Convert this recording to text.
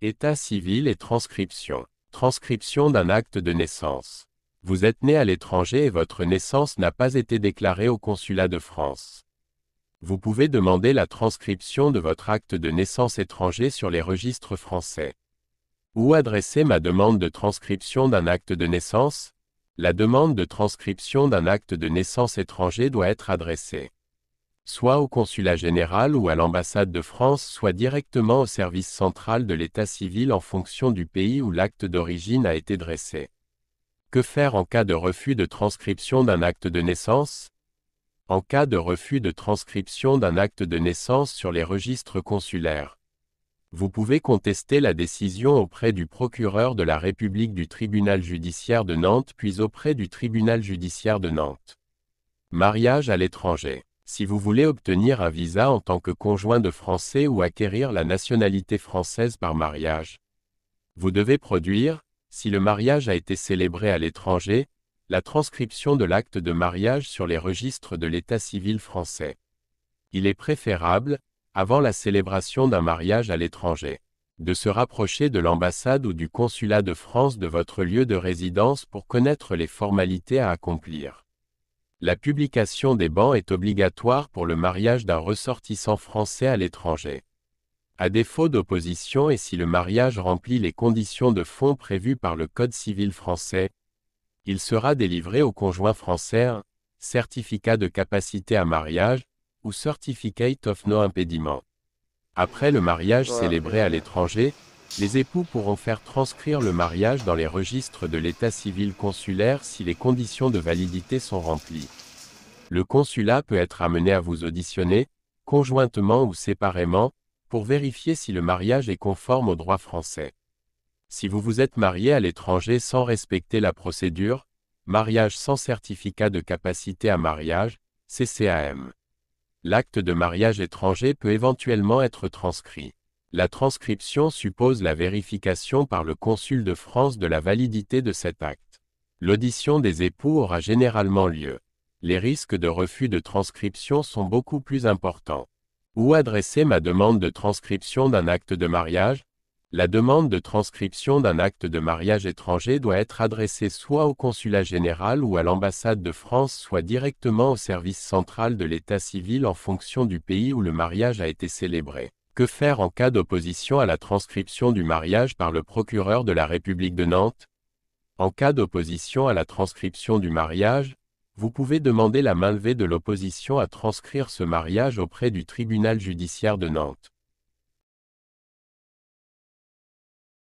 État civil et transcription. Transcription d'un acte de naissance. Vous êtes né à l'étranger et votre naissance n'a pas été déclarée au consulat de France. Vous pouvez demander la transcription de votre acte de naissance étranger sur les registres français. Où adresser ma demande de transcription d'un acte de naissance? La demande de transcription d'un acte de naissance étranger doit être adressée soit au consulat général ou à l'ambassade de France, soit directement au service central de l'état civil en fonction du pays où l'acte d'origine a été dressé. Que faire en cas de refus de transcription d'un acte de naissance? En cas de refus de transcription d'un acte de naissance sur les registres consulaires, vous pouvez contester la décision auprès du procureur de la République du tribunal judiciaire de Nantes puis auprès du tribunal judiciaire de Nantes. Mariage à l'étranger. Si vous voulez obtenir un visa en tant que conjoint de Français ou acquérir la nationalité française par mariage, vous devez produire, si le mariage a été célébré à l'étranger, la transcription de l'acte de mariage sur les registres de l'état civil français. Il est préférable, avant la célébration d'un mariage à l'étranger, de se rapprocher de l'ambassade ou du consulat de France de votre lieu de résidence pour connaître les formalités à accomplir. La publication des bans est obligatoire pour le mariage d'un ressortissant français à l'étranger. À défaut d'opposition et si le mariage remplit les conditions de fond prévues par le Code civil français, il sera délivré au conjoint français un certificat de capacité à mariage ou Certificate of No Impediment. Après le mariage célébré à l'étranger, les époux pourront faire transcrire le mariage dans les registres de l'état civil consulaire si les conditions de validité sont remplies. Le consulat peut être amené à vous auditionner, conjointement ou séparément, pour vérifier si le mariage est conforme au droit français. Si vous vous êtes marié à l'étranger sans respecter la procédure, mariage sans certificat de capacité à mariage, CCAM. L'acte de mariage étranger peut éventuellement être transcrit. La transcription suppose la vérification par le consul de France de la validité de cet acte. L'audition des époux aura généralement lieu. Les risques de refus de transcription sont beaucoup plus importants. Où adresser ma demande de transcription d'un acte de mariage? La demande de transcription d'un acte de mariage étranger doit être adressée soit au consulat général ou à l'ambassade de France, soit directement au service central de l'état civil en fonction du pays où le mariage a été célébré. Que faire en cas d'opposition à la transcription du mariage par le procureur de la République de Nantes? En cas d'opposition à la transcription du mariage, vous pouvez demander la mainlevée de l'opposition à transcrire ce mariage auprès du tribunal judiciaire de Nantes.